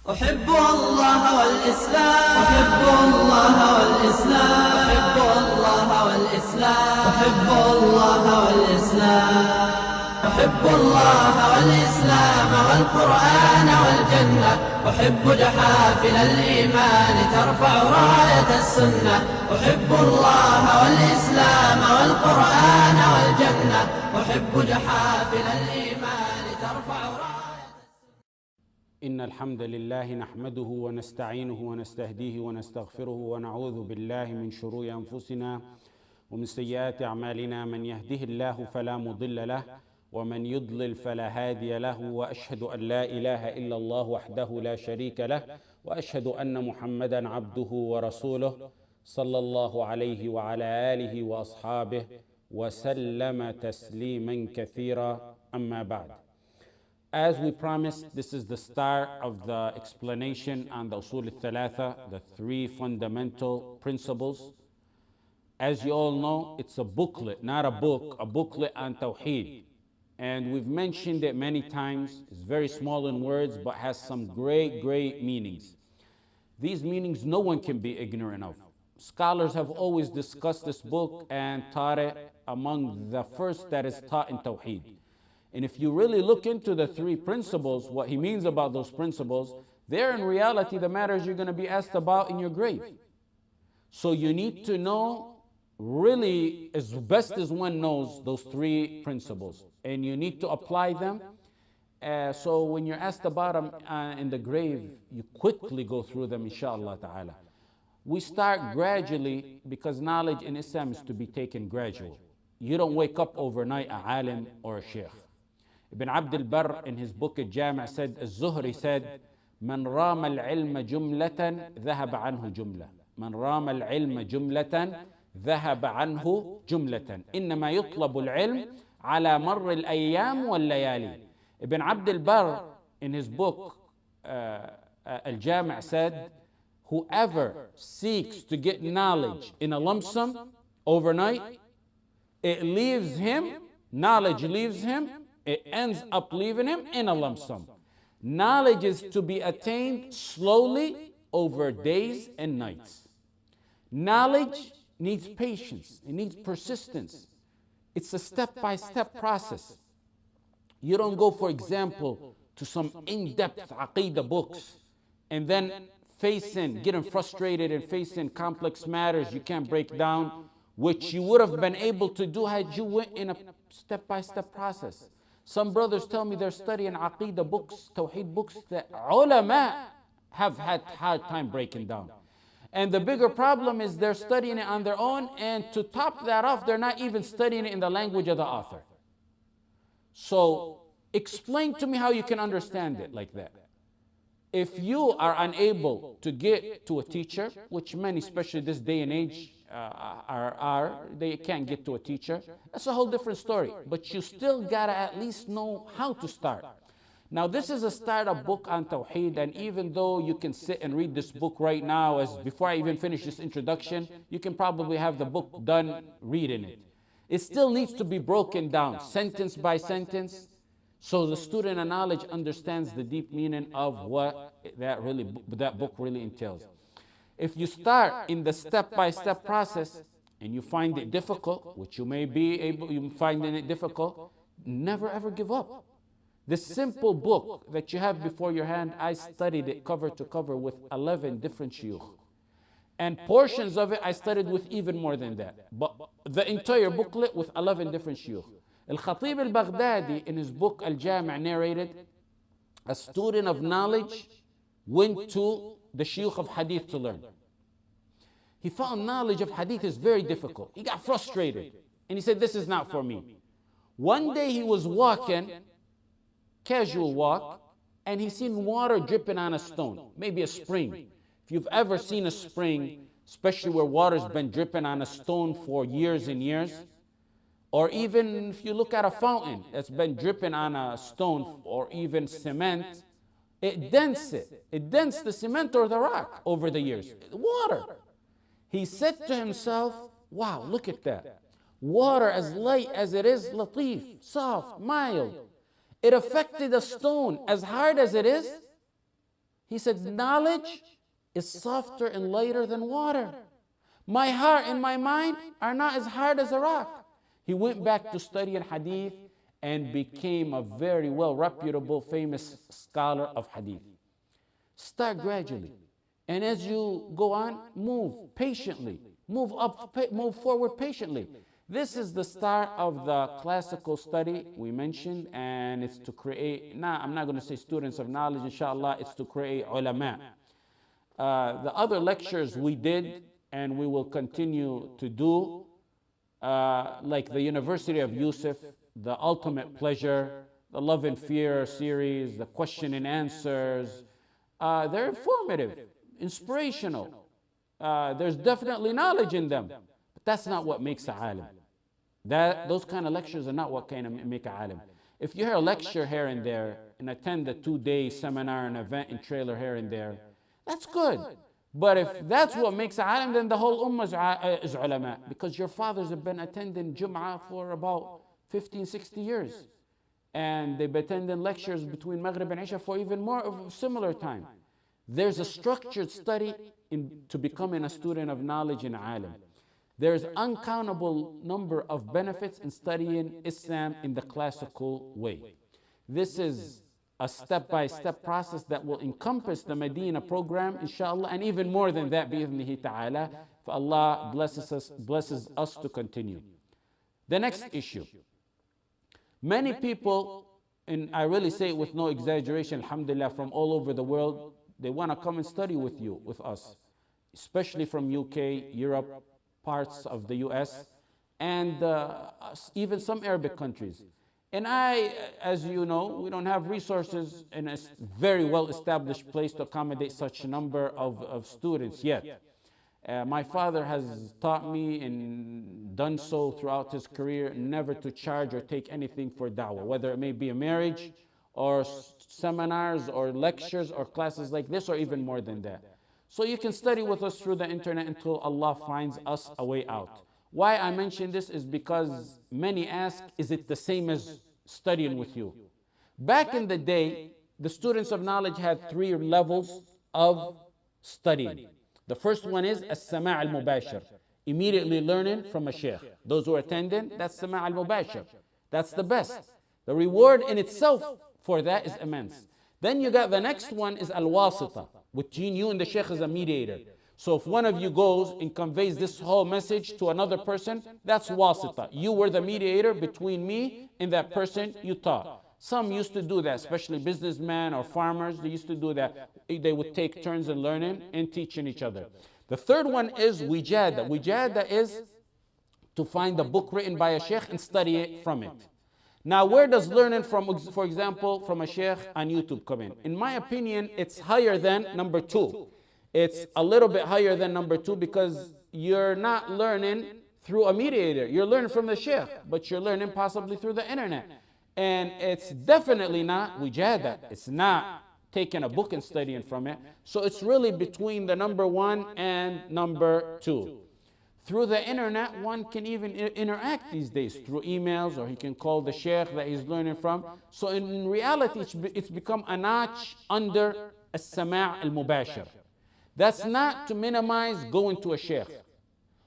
أحب الله والإسلام، أحب الله والإسلام، أحب الله والإسلام، أحب الله والإسلام، أحب الله والإسلام والقرآن والجنة، أحب جحافل الإيمان ترفع راية السنة، أحب الله والإسلام والقرآن والجنة، أحب جحافل الإيمان ترفع راية. إن الحمد لله نحمده ونستعينه ونستهديه ونستغفره ونعوذ بالله من شرور أنفسنا ومن سيئات أعمالنا، من يهده الله فلا مضل له ومن يضلل فلا هادي له، وأشهد أن لا إله إلا الله وحده لا شريك له، وأشهد أن محمدًا عبده ورسوله صلى الله عليه وعلى آله وأصحابه وسلم تسليما كثيرا. أما بعد. As we promised, this is the start of the explanation on the al-Ousoul, the three fundamental principles. As you all know, it's a booklet, not a book, a booklet on Tawheed. And we've mentioned it many times. It's very small in words, but has some great, great meanings. These meanings no one can be ignorant of. Scholars have always discussed this book and taught it among the first that is taught in Tawheed. And if you really look into the three principles, what he means about those principles, they're in reality the matters you're going to be asked about in your grave. So you need to know really as best as one knows those three principles. And you need to apply them. So when you're asked about them in the grave, you quickly go through them, inshallah ta'ala. We start gradually because knowledge in Islam is to be taken gradual. You don't wake up overnight a alim or a sheikh. Ibn Abd al-Barr in his book al-Jami' said, az-Zuhri said, من رام العلم جملة ذهب عنه جملة. من رام العلم جملة ذهب عنه جملة. إنما يطلب العلم على مر الأيام والليالي. Ibn Abd al-Barr in his book al-Jami' said, whoever seeks to get knowledge in a lump sum overnight, it leaves him, knowledge leaves him, it ends up leaving him in a lump sum. Knowledge is to be attained slowly over days and nights. Knowledge needs patience, it needs persistence. It's a step-by-step process. You don't go, for example, to some in-depth aqeedah books and then getting frustrated and facing complex matters you can't break down, which you would have been able to do had you went in a step-by-step process. Some brothers tell me they're studying aqeedah books, tawheed books that ulama have had hard time breaking down. And the bigger problem is they're studying it on their own, and to top that off, they're not even studying it in the language of the author. So explain to me how you can understand it like that. If you are unable to get to a teacher, which many, especially this day and age, they can't get to a teacher, that's a whole different story. But you still gotta at least know how to start. Now this is a startup book on Tawheed, and even though you can sit and read this book right now, as before I even finish this introduction, you can probably have the book done reading it. It still needs to be broken down, sentence by sentence, so the student of knowledge understands the deep meaning of what that book really entails. If you start in the step-by-step process and you find it difficult, which you may be able, you finding it difficult, never ever give up. This simple book that you have before your hand, I studied it cover to cover with 11 different shuyukh. And portions of it I studied with even more than that. But the entire booklet with 11 different shuyukh. Al-Khatib al-Baghdadi in his book al-Jami' narrated, a student of knowledge went to the shuyukh of hadith to learn. He found knowledge of hadith is very difficult. He got frustrated and he said, this is not for me. One day he was walking, casual walk, and he seen water dripping on a stone, maybe a spring. If you've ever seen a spring, especially where water's been dripping on a stone for years and years, or even if you look at a fountain that's been dripping on a stone or even cement, it dents it. It dents the cement or the rock over the years. Water. He said to himself, wow, look at that. Water as light as it is latif, soft, mild. It affected a stone as hard as it is. He said, knowledge is softer and lighter than water. My heart and my mind are not as hard as a rock. He went back to studying hadith and became a very well reputable, famous scholar of hadith. Start gradually. And as you go on, move patiently. Move up, move forward patiently. This is the start of the classical study we mentioned, and it's to create, I'm not going to say students of knowledge, inshallah, it's to create ulama. The other lectures we did, and we will continue to do, like the University of Yusuf, the Ultimate Pleasure, the Love and Fear series, the question and answers, they're informative, inspirational. There's definitely knowledge in them, but that's not what makes a alim. Those kind of lectures are not what can make a alim. If you hear a lecture here and there and attend a 2-day seminar, an event and trailer here and there, that's good. But if that's what makes a alim, then the whole ummah is ulama, because your fathers have been attending Jum'ah for about 15, 60 years. And they've been attending lectures between Maghrib and Isha for even more of a similar time. There's a structured study to becoming a student of knowledge and alim. There's uncountable number of benefits in studying Islam in the classical way. This is a step-by-step process that will encompass the Medina program, inshallah, and even more than that, bi'idhnihi ta'ala, if Allah blesses us to continue. The next issue. Many people, and I really say it with no exaggeration, alhamdulillah, from all over the world, they want to come and study with you, with us, especially from UK, Europe, parts of the US, and even some Arabic countries. And as you know, we don't have resources in a very well-established place to accommodate such a number of students yet. My father has taught me and done so throughout his career never to charge or take anything for da'wah, whether it may be a marriage or seminars or lectures or classes like this or even more than that. So you can study with us through the internet until Allah finds us a way out. Why I mention this is because many ask, is it the same as studying with you? Back in the day, the students of knowledge had 3 levels of studying. The first one is as-sama' al-mubashir, immediately learning from a sheikh. Those who are attending, that's sama' al-mubashir. That's the best. The reward in itself for that is immense. Then you got the next one is al-wasita, between you and the sheikh is a mediator. So if one of you goes and conveys this whole message to another person, that's wasita. You were the mediator between me and that person you taught. Some used to do that, especially businessmen or farmers, they used to do that. They would take turns in learning and teaching each other. The third one is wijada. Wijada is to find a book written by a sheikh and study it from it. Now, where does learning from, for example, from a sheikh on YouTube come in? In my opinion, it's higher than number 2. It's a little bit higher than number 2 because you're not learning through a mediator. You're learning from the sheikh, but you're learning possibly through the internet. And it's definitely not wijada. It's not taking a book and studying from it. So it's really between the number 1 and number 2. Through the internet, one can even interact these days through emails, or he can call the sheikh that he's learning from. So in reality, it's become a notch under as-sama' al-mubashir. That's not to minimize going to a sheikh.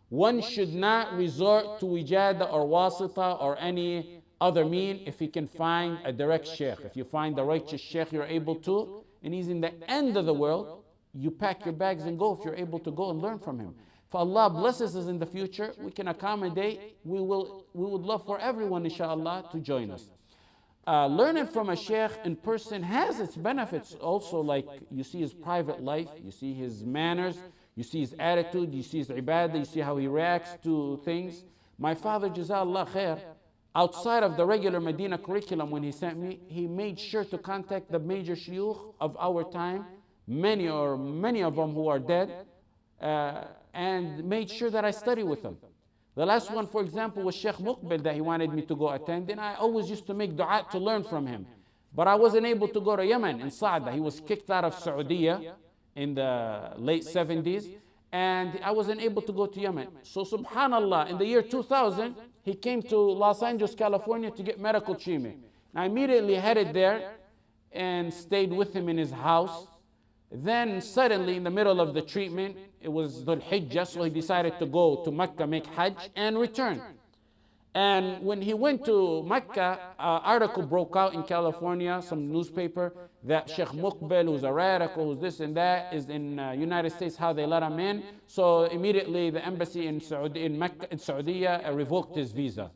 One should not resort to wijada or wasita or any other mean if he can find a direct sheikh. If you find the righteous sheikh you're able to, and he's in the end of the world, you pack your bags and go if you're able to go and learn from him. If Allah blesses us in the future, we can accommodate. We would love for everyone, inshallah, to join us. Learning from a sheikh in person has its benefits also, like you see his private life, you see his manners, you see his attitude, you see his ibadah, you see how he reacts to things. My father, Jazallah khair, outside of the regular Medina curriculum when he sent me, he made sure to contact the major shuyukh of our time, many of them who are dead, and made sure that I study with them. The last one, for example, was Sheikh Muqbil that he wanted me to go attend, and I always used to make dua to learn from him. But I wasn't able to go to Yemen, in Sa'da. He was kicked out of Saudi in the late 70s, and I wasn't able to go to Yemen. So subhanallah, in the year 2000, he came to Los Angeles, California to get medical treatment. I immediately headed there and stayed with him in his house. Then suddenly in the middle of the treatment, it was Dhul Hijjah, so he decided to go to Mecca, make Hajj, and return. And when he went to Mecca, an article broke out in California, some newspaper, that Sheikh Muqbil, who's a radical, who's this and that, is in United States, how they let him in. So immediately the embassy in Mecca, in Saudi, revoked his visa.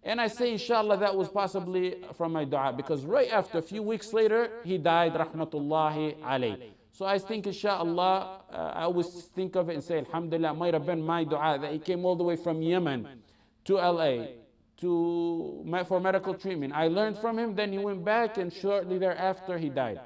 And I say, inshallah, that was possibly from my dua, because right after, a few weeks later, he died, rahmatullahi alayh. So I think, inshallah, I always think of it and say, alhamdulillah, it might have been my dua that he came all the way from Yemen to LA for medical treatment. I learned from him, then he went back, and shortly thereafter he died.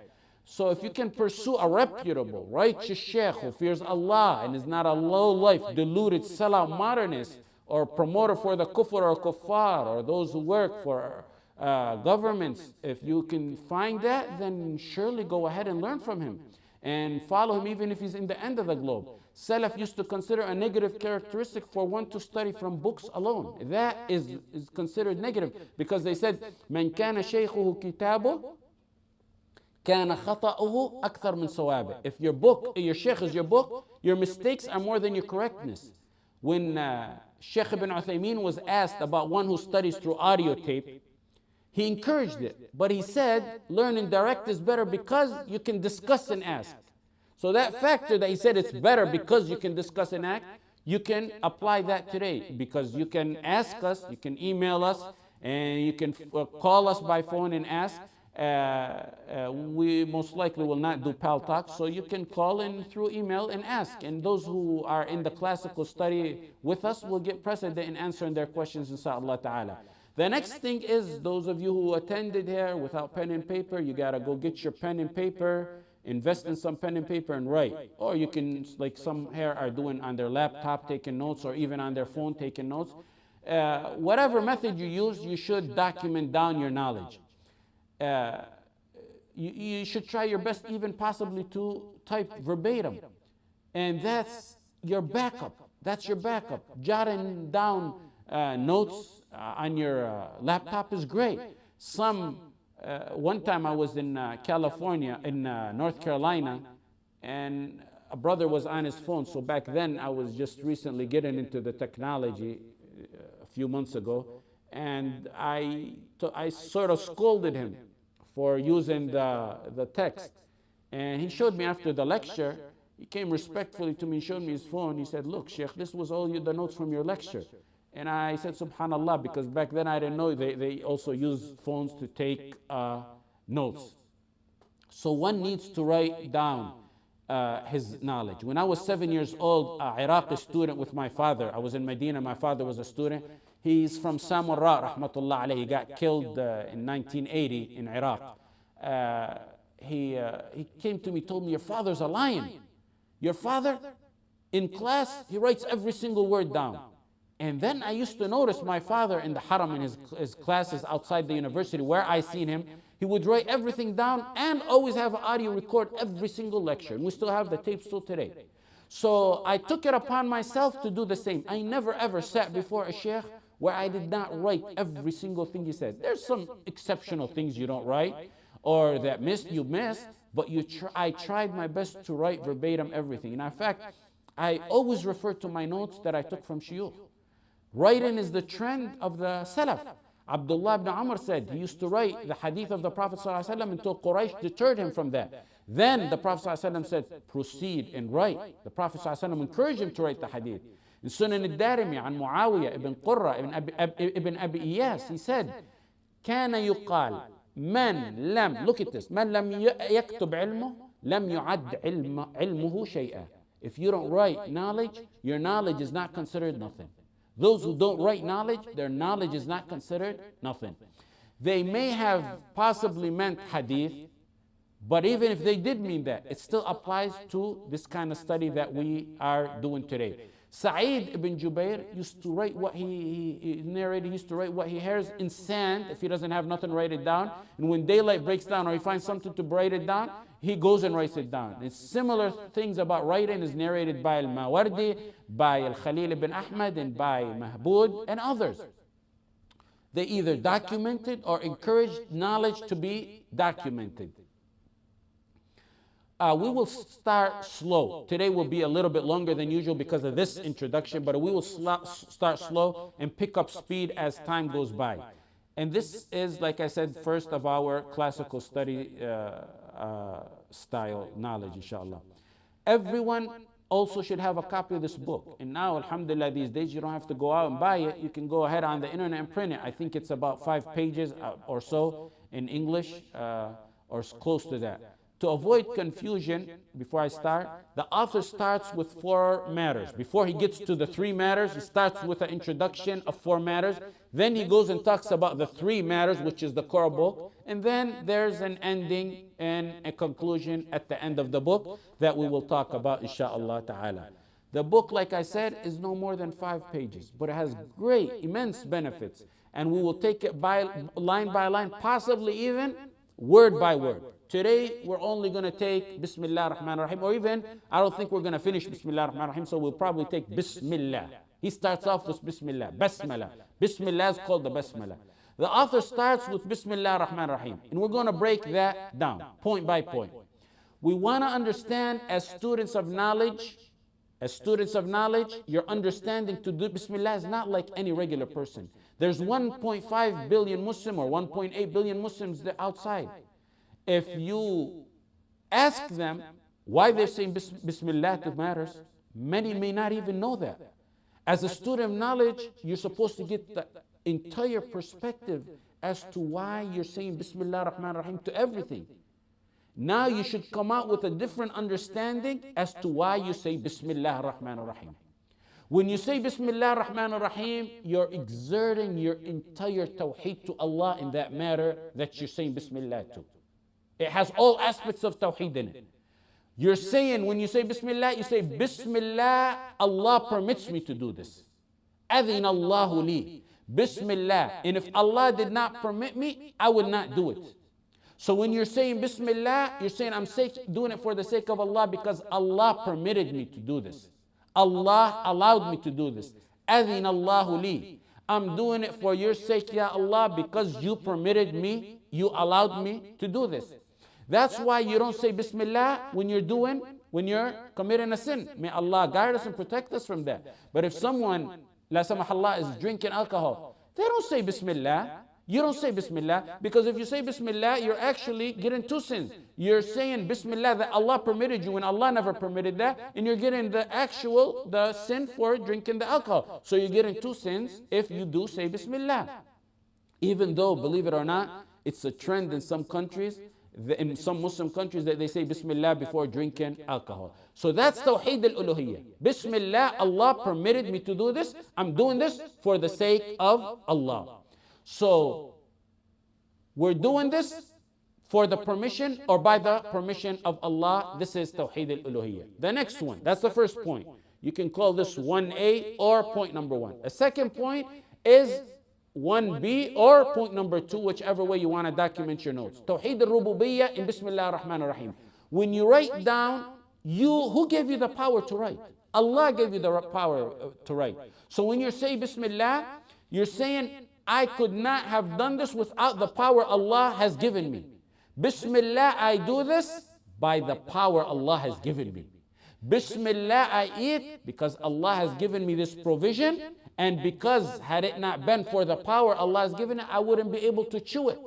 So if you can pursue a reputable, righteous sheikh who fears Allah and is not a low-life, deluded, sellout modernist, or promoter for the kufr or kuffar, or those who work for governments, if you can find that, then surely go ahead and learn from him and follow him, even if he's in the end of the globe. Salaf used to consider a negative characteristic for one to study from books alone. That is considered negative, because they said, "Man kana shaykhuhu kitabu, kana khata'uhu akthar min sawabih." If your book, your sheikh is your book, your mistakes are more than your correctness. When Sheikh Ibn Uthaymeen was asked about one who studies through audio tape, he encouraged it, but he said, learning direct is better because you can discuss and ask. So that factor that he said it's better because you can discuss and act, you can apply that today, because you can ask us, you can email us, and you can call us by phone and ask. We most likely will not do pal talk, so you can call in through email and ask. And those who are in the classical study with us will get precedent in answering their questions, inshaAllah ta'ala. The next thing is, those of you who attended here without pen and paper, you gotta go get your pen and paper, invest in some pen and paper and write. Or you can, like some here are doing on their laptop, taking notes, or even on their phone, taking notes. Whatever method you use, you should document down your knowledge. You should try your best, even possibly to type verbatim. And that's your backup. That's your backup. Jotting down notes on your laptop is great. One time I was in California, in North Carolina, and a brother was on his phone. So back then I was just recently getting into the technology a few months ago, and I sort of scolded him for using the text. And he showed me after the lecture, he came respectfully to me and showed me his phone. He said, "Look, Sheikh, this was all the notes from your lecture." And I said, subhanallah, because back then I didn't know they also use phones to take notes. So one needs to write down his knowledge. When I was 7 years old, an Iraqi student with my father, I was in Medina, my father was a student. He's from Samarra, rahmatullah alayhi. He got killed in 1980 in Iraq. He came to me, told me, "Your father's a lion. Your father, in class, he writes every single word down." And then I used to notice my father in the haram, in his classes outside the university where I seen him, he would write everything down and always have an audio record every single lecture. And we still have the tapes still today. So I took it upon myself to do the same. I never ever sat before a sheikh where I did not write every single thing he said. There's some exceptional things you don't write, or that you missed, but I tried my best to write verbatim everything. And in fact, I always refer to my notes that I took from shuyukh. Writing is the trend of the Salaf. Abdullah ibn Umar said he used to write the hadith of the Prophet ﷺ until Quraysh deterred him from that. Then the Prophet ﷺ said, "Proceed and write." The Prophet ﷺ encouraged him to write the hadith. In Sunan al-Darimi, an Muawiyah ibn Qurra ibn Abi Iyas, he said, "كان يقال من لم," look at this, "من لم يكتب علمه لم يعد علمه شيئا." If you don't write knowledge, your knowledge is not considered nothing. Those who don't write knowledge, their knowledge is not considered nothing. They may have possibly meant hadith, but even if they did mean that, it still applies to this kind of study that we are doing today. Sa'id ibn Jubair used to write what he narrated, he used to write what he hears in sand. If he doesn't have nothing, write it down. And when daylight breaks down or he finds something to write it down, he goes and writes it down. And similar things about writing is narrated by al-Mawardi, by al-Khalil ibn Ahmad, and by Mahbud, and others. They either documented or encouraged knowledge to be documented. We will start slow. Today will be a little bit longer than usual because of this introduction, but we will start slow and pick up speed as time goes by. And this is, like I said, first of our classical study style knowledge, inshallah. Everyone also should have a copy of this book. And now, alhamdulillah, these days you don't have to go out and buy it. You can go ahead on the internet and print it. I think it's about 5 pages or so in English, or close to that. To avoid confusion, before I start, the author starts with 4 matters. Before he gets to the 3 matters, he starts with an introduction of 4 matters. Then he goes and talks about the 3 matters, which is the core book. And then there's an ending and a conclusion at the end of the book that we will talk about, insha'Allah ta'ala. The book, like I said, is no more than 5 pages, but it has great, immense benefits. And we will take it by line, possibly even word by word. Today, we're only going to take Bismillah ar-Rahman ar-Rahim, or even, I don't think we're going to finish Bismillah ar-Rahman ar-Rahim, so we'll probably take Bismillah. He starts off with Bismillah, Basmala. Bismillah is called the Basmala. The author starts with Bismillah ar-Rahman ar-Rahim, and we're going to break that down, point by point. We want to understand, as students of knowledge, your understanding to do Bismillah is not like any regular person. There's 1.5 billion Muslim or 1.8 billion Muslims outside. If you ask them why they're saying Bismillah to matters, many may not even know that. As a student of knowledge, you're supposed to get the entire perspective as to why you're saying Bismillah ar-Rahman ar-Rahim to everything. Now you should come out with a different understanding as to why you say Bismillah ar-Rahman ar-Rahim. When you say Bismillah ar-Rahman ar-Rahim, you're exerting your entire tawheed to Allah in that matter that you're saying Bismillah to. It has all aspects of tawheed in it. You're saying, when you say Bismillah, you say, Bismillah, Allah permits me to do this. Adhin Allahu li. Bismillah. And if Allah did not permit me, I would not do it. So when you're saying Bismillah, you're saying, I'm doing it for the sake of Allah because Allah permitted me to do this. Allah allowed me to do this. Adhin Allahu li. I'm doing it for your sake, Ya Allah, because you permitted me, you allowed me to do this. That's why you don't say Bismillah when you're committing a sin. May Allah guide us and protect us from that. But if someone, la samahallah, is drinking alcohol, they don't say Bismillah. You don't say Bismillah, because if you say Bismillah, you're actually getting 2 sins. You're saying Bismillah that Allah permitted you when Allah never permitted that, and you're getting the sin for drinking the alcohol. So you're getting 2 sins if you do say Bismillah. Even though, believe it or not, it's a trend in some countries, in some Muslim countries, that they say Bismillah before drinking alcohol. So that's Tawheed al-Uluhiyyah. Bismillah, Allah permitted me to do this. I'm doing this for the sake of Allah. So we're doing this for the permission or by the permission of Allah. This is Tawheed al-Uluhiyyah. The next one, that's the first point. You can call this 1A or point number 1. A second point is 1B or point number 2, whichever way you want to document your notes. Tawheed al-Rububiyyah in Bismillah ar-Rahman ar-Rahim. When you write down, who gave you the power to write? Allah gave you the power to write. So when you say Bismillah, you're saying, I could not have done this without the power Allah has given me. Bismillah, I do this by the power Allah has given me. Bismillah, I eat because Allah has given me this provision, and because had it not been for the power Allah has given it, I wouldn't be able to chew it.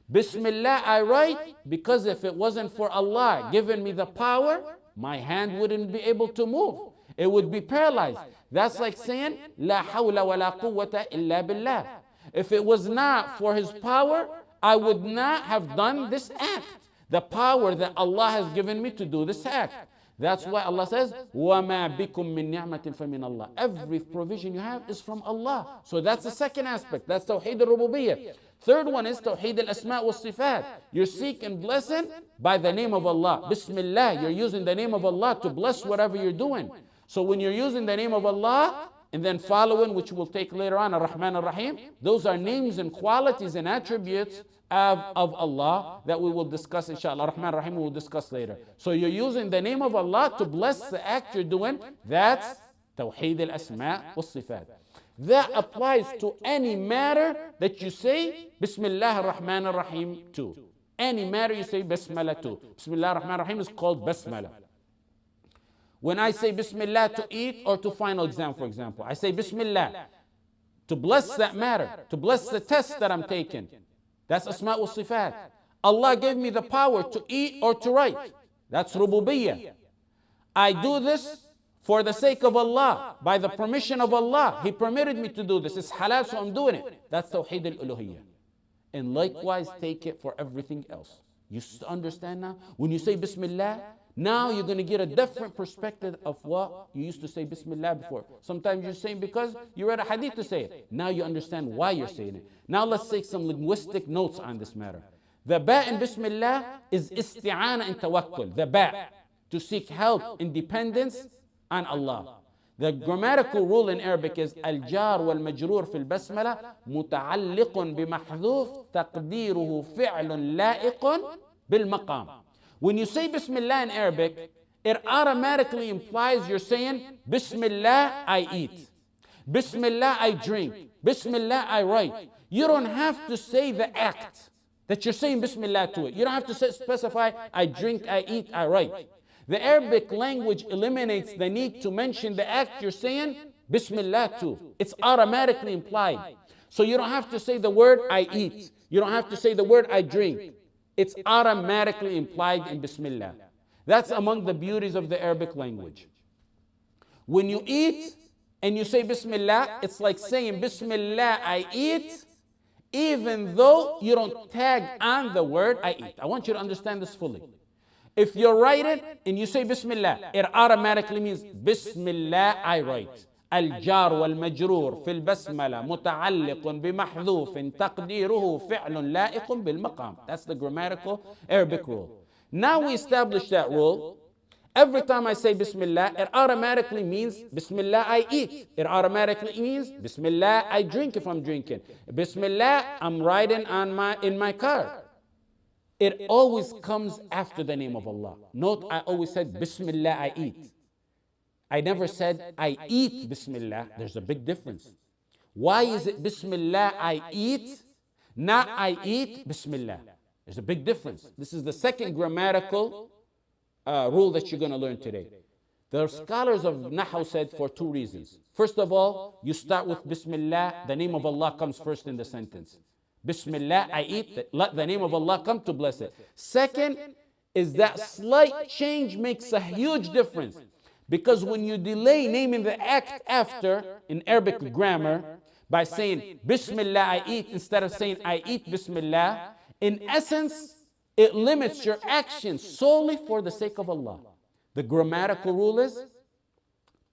Bismillah, I write because if it wasn't for Allah giving me the power, my hand wouldn't be able to move. It would be paralyzed. That's like saying, La hawla wa la quwwata illa billah. If it was not for His power, I would not have done this act. The power that Allah has given me to do this act. That's why Allah says, وَمَا بِكُم مِّن نِعْمَةٍ فَمِنَ اللَّهِ. Every provision you have is from Allah. So that's the second aspect. That's Tawheed al-Rububiyyah. Third one is Tawheed al-Asma' wal-Sifat. You're seeking blessing by the name of Allah. Bismillah, you're using the name of Allah to bless whatever you're doing. So when you're using the name of Allah, and then following, which we'll take later on, Ar-Rahman Ar-Rahim, those are names and qualities and attributes of Allah that we will discuss, inshallah. Ar-Rahman Ar-Rahim we will discuss later. So you're using the name of Allah to bless the act you're doing. That's Tawheed al-Asma' wal-Sifat. That applies to any matter that you say Bismillah ar-Rahman ar-Rahim to. any matter, you say Bismillah too. Bismillah ar-Rahman ar-Rahim is called Bismillah. When I say Bismillah to eat or to final exam, for example, I say Bismillah to bless that matter, to bless the test that I'm taking. That's Asma' wa Sifat. Allah gave me the power to eat or to write. That's Rububiyyah. I do this for the sake of Allah, by the permission of Allah. He permitted me to do this. It's halal, so I'm doing it. That's Tawheed al-Uluhiyyah. And likewise, take it for everything else. You understand now? When you say Bismillah, now you're going to get a different perspective of what you used to say Bismillah before. Sometimes you're saying because you read a hadith to say it. Now you understand why you're saying it. Now let's take some linguistic notes on this matter. The ba in Bismillah is isti'ana and tawakkul. The ba, to seek help, independence on Allah. The grammatical rule in Arabic is al-jar wal-majrur fil basmala muta'alliqun bimahdhuf taqdiruhu fi'lun la'iqun bil-maqam. When you say Bismillah in Arabic, it automatically implies you're saying Bismillah I eat, Bismillah I drink, Bismillah I write. You don't have to say the act that you're saying Bismillah to it. You don't have to specify I drink, I eat, I write. The Arabic language eliminates the need to mention the act you're saying Bismillah to. It's automatically implied. So you don't have to say the word I eat. You don't have to say the word I drink. It's automatically implied in Bismillah. That's among the beauties of the Arabic language. When you eat and you say Bismillah, it's like saying Bismillah I eat, even though you don't tag on the word I eat. I want you to understand this fully. If you write it and you say Bismillah, it automatically means Bismillah I write. الجار والمجرور في البسملة متعلق بمحذوف تقديره فعل لائق بالمقام. That's the grammatical Arabic rule. Now we establish that rule. Every time I say Bismillah, it automatically means Bismillah I eat. It automatically means Bismillah I drink if I'm drinking. Bismillah I'm riding in my car. It always comes after the name of Allah. Note, I always said Bismillah I eat. I never said I eat Bismillah. There's a big difference. Why is it Bismillah I eat, not I eat Bismillah? There's a big difference. This is the second grammatical rule that you're going to learn today. The scholars of Nahu said for two reasons. First of all, you start with Bismillah, the name of Allah comes first in the sentence. Bismillah, I eat, let the name of Allah come to bless it. Second is that slight change makes a huge difference. Because when you delay naming the act after, in Arabic grammar, by saying Bismillah I eat instead of saying I eat Bismillah, in essence, it limits your action solely for the sake of Allah. The grammatical rule is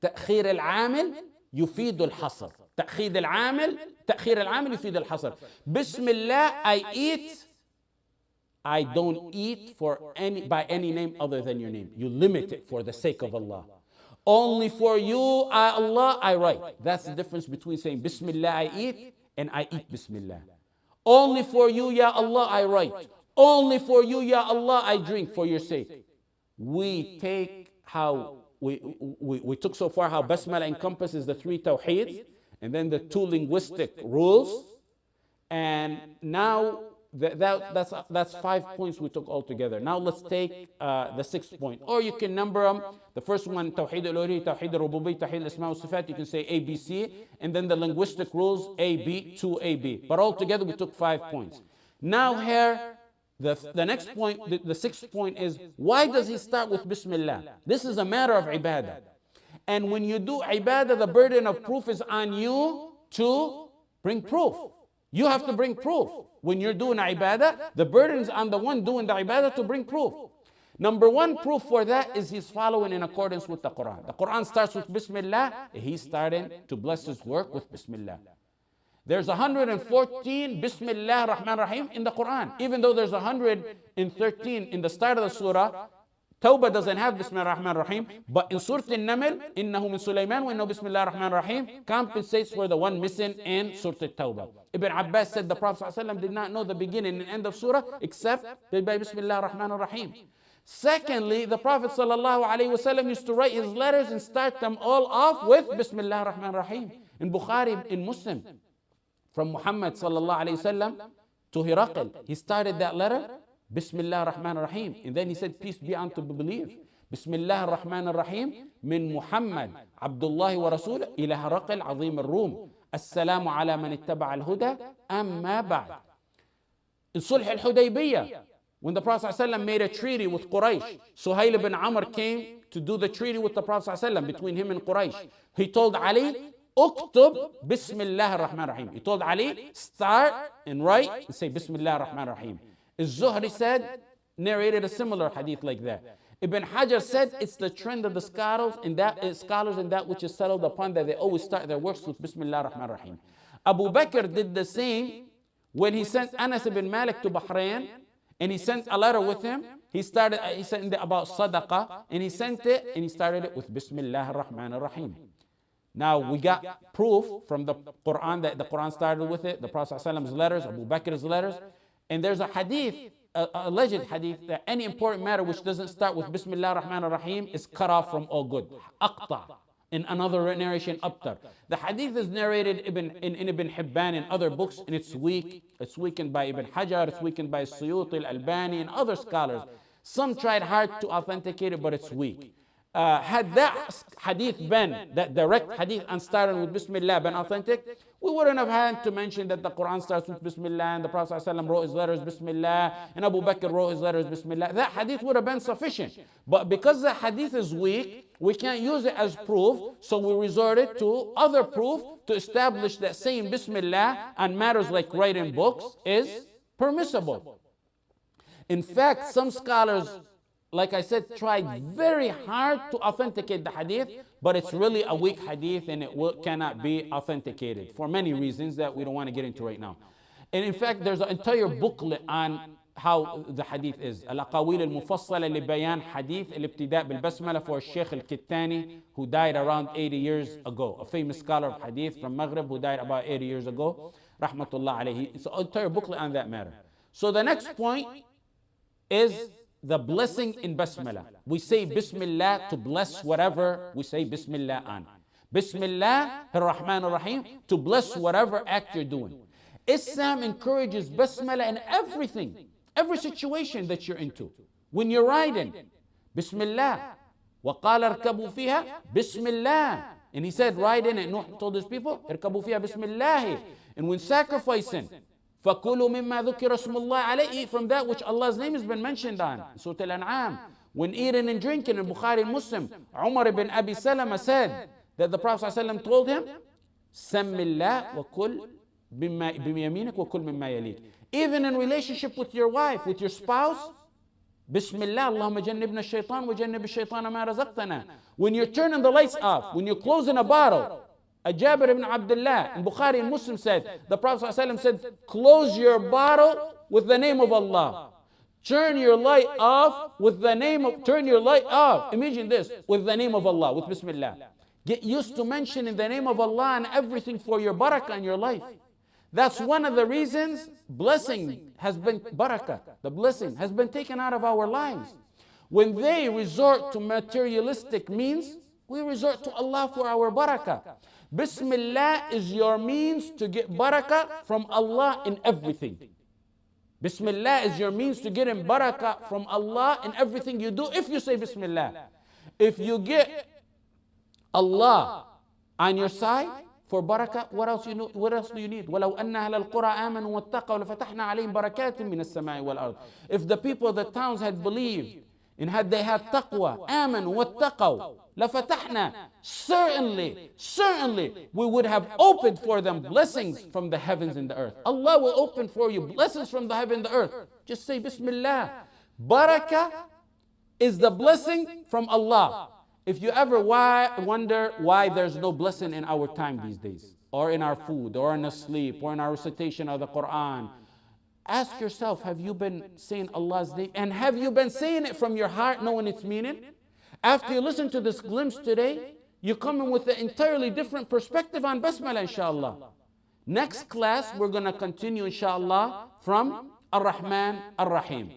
تأخير العامل يفيد الحصر. تأخير العامل يفيد الحصر. Bismillah I eat. I don't eat by any name other than your name. You limit it for the sake of Allah. Only for you, Allah, I write. That's the difference between saying Bismillah I eat and I eat Bismillah. Only for you, Ya Allah, I write. Only for you, Ya Allah, I drink for your sake. We take how we took so far how Basmala encompasses the three Tawheeds and then the two linguistic rules. And now that's 5 points we took all together. Now let's take the 6th point. Or you can number them. The first one, Tawheed al-Uluhiyyah, Tawheed al-Rububiyyah, Tawheed al-Asma' wa-Sifat. You can say A, B, C. And then the linguistic rules, A, B, 2A, B. But all together we took 5 points. Now here, the next point, the 6th point is, why does he start with Bismillah? This is a matter of ibadah. And when you do ibadah, the burden of proof is on you to bring proof. You have to bring proof. When you're doing ibadah, the burden is on the one doing the ibadah to bring proof. Number one proof for that is he's following in accordance with the Qur'an. The Qur'an starts with Bismillah. He's starting to bless his work with Bismillah. There's 114 Bismillah Rahman Rahim in the Qur'an. Even though there's 113 in the start of the surah, Tawbah doesn't have Bismillah Rahman Rahim, but in Surah An-Naml, innahu min Sulaiman wa innahu Bismillah Rahman Rahim, compensates for the one missing in Surah Tawbah. Ibn Abbas said the Prophet ﷺ did not know the beginning and end of surah except by Bismillah Rahman Rahim. Secondly, the Prophet ﷺ used to write his letters and start them all off with Bismillah Rahman Rahim. In Bukhari, in Muslim, from Muhammad ﷺ to Hiraql, he started that letter Bismillah ar-Rahman ar-Rahim. And then he said, peace be unto the believe. Bismillah ar-Rahman ar-Rahim. Min Muhammad, Abdullah wa Rasul, ila Haraqil Azim al-Rum. Assalamu ala man ittaba al-Huda, amma ba'd. In Sulh al-Hudaybiyah, when the Prophet ﷺ made a treaty with Quraysh, Suhail ibn Amr came to do the treaty with the Prophet ﷺ between him and Quraysh. He told Ali, Uktub Bismillah ar-Rahman ar-Rahim. He told Ali, start and write and say Bismillah ar-Rahman ar-Rahim. Az-Zuhri said, narrated a similar hadith like that. Ibn Hajar said it's the trend of the scholars and that which is settled upon that they always start their works with Bismillah ar-Rahman ar-Rahim. Abu Bakr did the same when he sent Anas ibn Malik to Bahrain, and he sent a letter with him. He sent it about sadaqah, and he sent it and he started it with Bismillah ar-Rahman ar-Rahim. Now we got proof from the Qur'an that the Qur'an started with it, the Prophet ﷺ's letters, Abu Bakr's letters, and there's a hadith, alleged hadith, that any important matter which doesn't start with Bismillah ar-Rahman ar-Rahim is cut off from all good. Aqta. In another narration, Abtar. The hadith is narrated in Ibn Hibban and other books, and it's weak. It's weakened by Ibn Hajar, it's weakened by Suyuti, al-Albani, and other scholars. Some tried hard to authenticate it, but it's weak. Had that hadith been, that direct hadith and starting with Bismillah been authentic, we wouldn't have had to mention that the Quran starts with Bismillah and the Prophet ﷺ wrote his letters Bismillah and Abu Bakr wrote his letters Bismillah. That hadith would have been sufficient. But because the hadith is weak, we can't use it as proof, so we resorted to other proof to establish that saying Bismillah on matters like writing books is permissible. In fact, some scholars, like I said, tried very hard to authenticate the hadith, but it's really a weak hadith and it cannot be authenticated for many reasons that we don't want to get into right now. And in fact, there's an entire booklet on how the hadith is. Al-Aqawil al-Mufassala li-Bayan Hadith al-Ibtida' bil-Basmala for Sheikh al-Kittani, who died around 80 years ago. A famous scholar of hadith from Maghrib who died about 80 years ago. Rahmatullah alayhi. It's an entire booklet on that matter. So the next point is the blessing in Basmala. We say Bismillah to bless whatever we say Bismillah on. Bismillah ar-Rahman ar-Rahim to bless whatever act you're doing. Islam encourages Basmala in everything, every situation that you're into. When you're riding, Bismillah. وَقَالَ ارْكَبُوا فِيهَا Bismillah. And he said, ride in it. Nuh told his people, ارْكَبُوا فِيهَا Bismillah. And when sacrificing, فَكُلُوا مِمَّا ذُكِرَ اسْمُ اللَّهِ عَلَيْهِ, eat from that which Allah's name has been mentioned on. Surah Al-An'am. When eating and drinking in Bukhari and Muslim, Umar ibn Abi Salama said that the Prophet ﷺ told him, سَمِّ اللَّهِ وَكُلْ بِيَمِينِكَ وَكُلْ مِمَّا يَلِيكَ. Even in relationship with your wife, with your spouse, Bismillah, Allahumma jannibna shaitan wa jannib shaitan ma razaqtana. When you're turning the lights off, when you're closing a bottle, Jabir ibn Abdullah in Bukhari and Muslim said, the Prophet ﷺ said, close your bottle with the name of Allah. Turn your light off with the name of, turn your light off, imagine this, with the name of Allah, with Bismillah. Get used to mentioning the name of Allah and everything for your barakah in your life. That's one of the reasons blessing has been, barakah, the blessing has been taken out of our lives. When they resort to materialistic means, we resort to Allah for our barakah. Bismillah is your means to get barakah from Allah in everything. Bismillah is your means to get in barakah from Allah in everything you do if you say Bismillah. If you get Allah on your side for barakah, what else do you need? وَلَوْ أَنَّ أَهْلَ الْقُرَىٰ آمَنُوا وَاتَّقَوْا لَفَتَحْنَا عَلَيْهِمْ بَرَكَاتٍ مِّنَ السَّمَاءِ وَالْأَرْضِ. If the people of the towns had believed and had they had taqwa, آمَنُوا وَاتَّقَوْا لَفَتَحْنَا, certainly we would have opened for them blessings from the heavens and the earth. Allah will open for you blessings from the heaven and the earth. Just say Bismillah. Barakah is the blessing from Allah. If you ever wonder why there's no blessing in our time these days, or in our food, or in our sleep, or in our recitation of the Qur'an, ask yourself, have you been saying Allah's name? And have you been saying it from your heart, knowing its meaning? After you listen to this glimpse today, you come in with an entirely different perspective on Basmala, inshallah. Next class, we're going to continue, inshallah, from Ar-Rahman Ar-Rahim.